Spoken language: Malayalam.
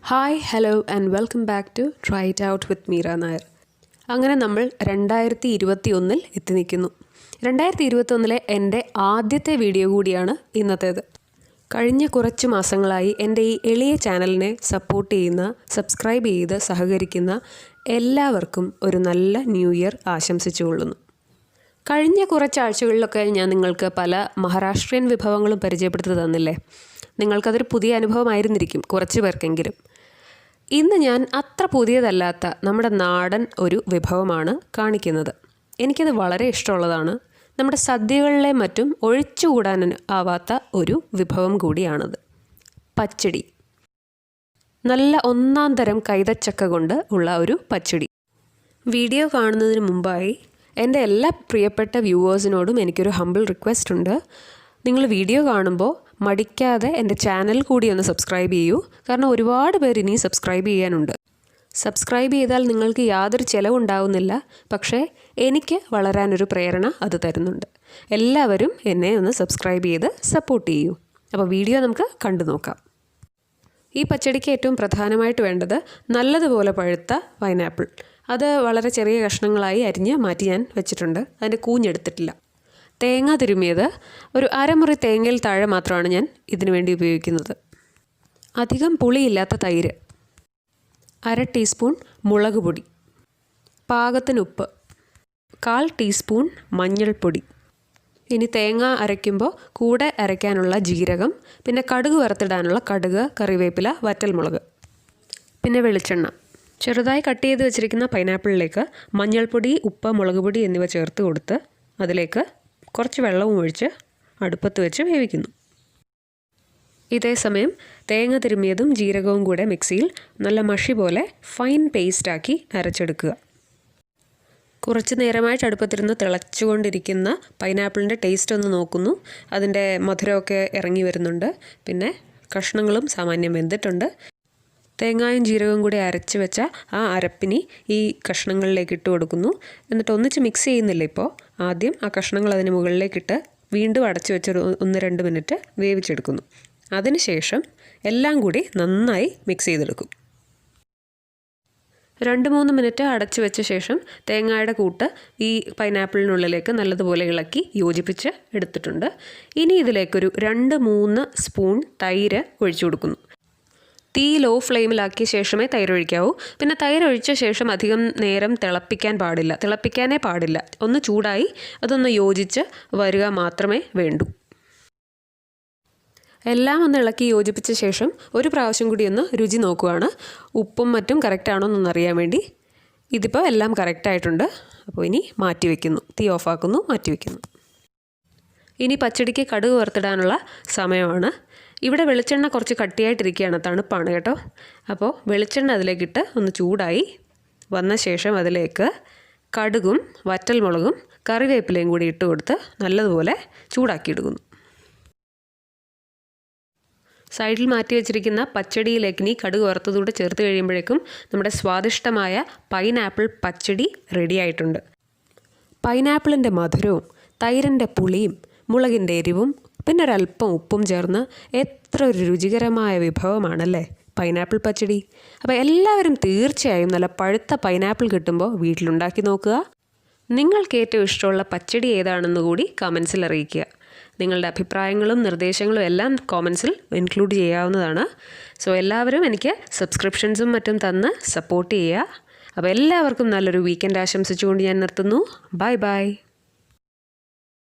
Hi hello and welcome back to tryitoutwithmeeranair. അങ്ങനെ നമ്മൾ 2021 എത്തി നിൽക്കുന്നു. 2021 എൻ്റെ ആദ്യത്തെ വീഡിയോ കൂടിയാണ് ഇന്നത്തേത്. കഴിഞ്ഞ കുറച്ച് മാസങ്ങളായി എൻ്റെ ഈ എളിയ ചാനലിനെ സപ്പോർട്ട് ചെയ്യുന്ന, സബ്സ്ക്രൈബ് ചെയ്ത് സഹകരിക്കുന്ന എല്ലാവർക്കും ഒരു നല്ല ന്യൂ ഇയർ ആശംസിച്ചുകൊള്ളുന്നു. കഴിഞ്ഞ കുറച്ചാഴ്ചകളിലൊക്കെ ഞാൻ നിങ്ങൾക്ക് പല മഹാരാഷ്ട്രീയൻ വിഭവങ്ങളും പരിചയപ്പെടുത്തി തന്നില്ലേ? നിങ്ങൾക്കതൊരു പുതിയ അനുഭവമായിരുന്നിരിക്കും കുറച്ച് പേർക്കെങ്കിലും. ഇന്ന് ഞാൻ അത്ര പുതിയതല്ലാത്ത നമ്മുടെ നാടൻ ഒരു വിഭവമാണ് കാണിക്കുന്നത്. എനിക്കത് വളരെ ഇഷ്ടമുള്ളതാണ്. നമ്മുടെ സദ്യകളിലെ മറ്റും ഒഴിച്ചുകൂടാൻ ആവാത്ത ഒരു വിഭവം കൂടിയാണത്. പച്ചടി. നല്ല ഒന്നാം തരം കൈതച്ചക്ക കൊണ്ട് ഉള്ള ഒരു പച്ചടി. വീഡിയോ കാണുന്നതിന് മുമ്പായി എൻ്റെ എല്ലാ പ്രിയപ്പെട്ട വ്യൂവേഴ്സിനോടും എനിക്കൊരു ഹംബിൾ റിക്വസ്റ്റ് ഉണ്ട്. നിങ്ങൾ വീഡിയോ കാണുമ്പോൾ മടിക്കാതെ എൻ്റെ ചാനൽ കൂടി ഒന്ന് സബ്സ്ക്രൈബ് ചെയ്യൂ. കാരണം ഒരുപാട് പേര് ഇനി സബ്സ്ക്രൈബ് ചെയ്യാനുണ്ട്. സബ്സ്ക്രൈബ് ചെയ്താൽ നിങ്ങൾക്ക് യാതൊരു ചിലവുണ്ടാവുന്നില്ല, പക്ഷേ എനിക്ക് വളരാനൊരു പ്രേരണ അത് തരുന്നുണ്ട്. എല്ലാവരും എന്നെ ഒന്ന് സബ്സ്ക്രൈബ് ചെയ്ത് സപ്പോർട്ട് ചെയ്യൂ. അപ്പോൾ വീഡിയോ നമുക്ക് കണ്ടു നോക്കാം. ഈ പച്ചടിക്ക് ഏറ്റവും പ്രധാനമായിട്ട് വേണ്ടത് നല്ലതുപോലെ പഴുത്ത പൈനാപ്പിൾ. അത് വളരെ ചെറിയ കഷ്ണങ്ങളായി അരിഞ്ഞ് മാറ്റി ഞാൻ വെച്ചിട്ടുണ്ട്. അതിൻ്റെ കൂഞ്ഞെടുത്തിട്ടില്ല. തേങ്ങ തിരുമ്മിയത് ഒരു അരമുറി തേങ്ങയിൽ താഴെ മാത്രമാണ് ഞാൻ ഇതിനു വേണ്ടി ഉപയോഗിക്കുന്നത്. അധികം പുളിയില്ലാത്ത തൈര്, 1/2 ടീസ്പൂൺ മുളക് പൊടി, പാകത്തിന് ഉപ്പ്, 1/4 ടീസ്പൂൺ മഞ്ഞൾപ്പൊടി. ഇനി തേങ്ങ അരയ്ക്കുമ്പോൾ കൂടെ അരയ്ക്കാനുള്ള ജീരകം, പിന്നെ കടുക് വറുത്തിടാനുള്ള കടുക്, കറിവേപ്പില, വറ്റൽമുളക്, പിന്നെ വെളിച്ചെണ്ണ. ചെറുതായി കട്ട് ചെയ്ത് വെച്ചിരിക്കുന്ന പൈനാപ്പിളിലേക്ക് മഞ്ഞൾപ്പൊടി, ഉപ്പ്, മുളക് പൊടി എന്നിവ ചേർത്ത് കൊടുത്ത് അതിലേക്ക് കുറച്ച് വെള്ളവും ഒഴിച്ച് അടുപ്പത്ത് വെച്ച് വേവിക്കുന്നു. ഇതേ സമയം തേങ്ങ തിരുമ്മിയതും ജീരകവും കൂടെ മിക്സിയിൽ നല്ല മഷി പോലെ ഫൈൻ പേസ്റ്റാക്കി അരച്ചെടുക്കുക. കുറച്ച് നേരമായിട്ട് അടുപ്പത്തിരുന്ന് തിളച്ചുകൊണ്ടിരിക്കുന്ന പൈനാപ്പിളിൻ്റെ ടേസ്റ്റ് ഒന്ന് നോക്കുന്നു. അതിൻ്റെ മധുരമൊക്കെ ഇറങ്ങി വരുന്നുണ്ട്. പിന്നെ കഷ്ണങ്ങളും സാമാന്യം വെന്തിട്ടുണ്ട്. തേങ്ങായും ജീരകവും കൂടി അരച്ച് വെച്ച ആ അരപ്പിനി ഈ കഷ്ണങ്ങളിലേക്ക് ഇട്ട് കൊടുക്കുന്നു. എന്നിട്ട് ഒന്നിച്ച് മിക്സ് ചെയ്യുന്നില്ല. ഇപ്പോൾ ആദ്യം ആ കഷ്ണങ്ങൾ അതിന് മുകളിലേക്കിട്ട് വീണ്ടും അടച്ചു വെച്ച് 1-2 മിനിറ്റ് വേവിച്ചെടുക്കുന്നു. അതിനുശേഷം എല്ലാം കൂടി നന്നായി മിക്സ് ചെയ്തെടുക്കും. 2-3 മിനിറ്റ് അടച്ചു വെച്ച ശേഷം തേങ്ങയുടെ കൂട്ട് ഈ പൈനാപ്പിളിനുള്ളിലേക്ക് നല്ലതുപോലെ ഇളക്കി യോജിപ്പിച്ച് എടുത്തിട്ടുണ്ട്. ഇനി ഇതിലേക്കൊരു 2-3 സ്പൂൺ തൈര് ഒഴിച്ചു കൊടുക്കുന്നു. തീ ലോ ഫ്ലെയിമിലാക്കിയ ശേഷമേ തൈര് ഒഴിക്കാവൂ. പിന്നെ തൈര് ഒഴിച്ച ശേഷം അധികം നേരം തിളപ്പിക്കാനേ പാടില്ല. ഒന്ന് ചൂടായി അതൊന്ന് യോജിച്ച് വരിക മാത്രമേ വേണ്ടൂ. എല്ലാം ഒന്ന് ഇളക്കി യോജിപ്പിച്ച ശേഷം ഒരു പ്രാവശ്യം കൂടി ഒന്ന് രുചി നോക്കുകയാണ്. ഉപ്പും മറ്റും കറക്റ്റാണോ എന്നറിയാൻ വേണ്ടി. ഇതിപ്പോൾ എല്ലാം കറക്റ്റായിട്ടുണ്ട്. അപ്പോൾ ഇനി മാറ്റി വയ്ക്കുന്നു. തീ ഓഫാക്കുന്നു, മാറ്റി വയ്ക്കുന്നു. ഇനി പച്ചടിക്ക് കടുക് വറുത്തിടാനുള്ള സമയമാണ്. ഇവിടെ വെളിച്ചെണ്ണ കുറച്ച് കട്ടിയായിട്ടിരിക്കുകയാണ്, തണുപ്പാണ് കേട്ടോ. അപ്പോൾ വെളിച്ചെണ്ണ അതിലേക്കിട്ട് ഒന്ന് ചൂടായി വന്ന ശേഷം അതിലേക്ക് കടുകും വറ്റൽമുളകും കറിവേപ്പിലയും കൂടി ഇട്ട് കൊടുത്ത് നല്ലതുപോലെ ചൂടാക്കിയെടുക്കുന്നു. സൈഡിൽ മാറ്റി വെച്ചിരിക്കുന്ന പച്ചടിയിലേക്ക് ഇനി കടുക് വറുത്തതൂടെ ചേർത്ത് കഴിയുമ്പോഴേക്കും നമ്മുടെ സ്വാദിഷ്ടമായ പൈനാപ്പിൾ പച്ചടി റെഡി ആയിട്ടുണ്ട്. പൈനാപ്പിളിൻ്റെ മധുരവും തൈരിൻ്റെ പുളിയും മുളകിൻ്റെ എരിവും പിന്നെ ഒരല്പം ഉപ്പും ചേർന്ന് എത്ര ഒരു രുചികരമായ വിഭവമാണല്ലേ പൈനാപ്പിൾ പച്ചടി. അപ്പോൾ എല്ലാവരും തീർച്ചയായും നല്ല പഴുത്ത പൈനാപ്പിൾ കിട്ടുമ്പോൾ വീട്ടിലുണ്ടാക്കി നോക്കുക. നിങ്ങൾക്ക് ഏറ്റവും ഇഷ്ടമുള്ള പച്ചടി ഏതാണെന്ന് കൂടി കമൻസിൽ അറിയിക്കുക. നിങ്ങളുടെ അഭിപ്രായങ്ങളും നിർദ്ദേശങ്ങളും എല്ലാം കോമൻസിൽ ഇൻക്ലൂഡ് ചെയ്യാവുന്നതാണ്. സോ എല്ലാവരും എനിക്ക് സബ്സ്ക്രിപ്ഷൻസും മറ്റും തന്ന് സപ്പോർട്ട് ചെയ്യുക. അപ്പോൾ എല്ലാവർക്കും നല്ലൊരു വീക്കെൻഡ് ആശംസിച്ചുകൊണ്ട് ഞാൻ നിർത്തുന്നു. Bye bye.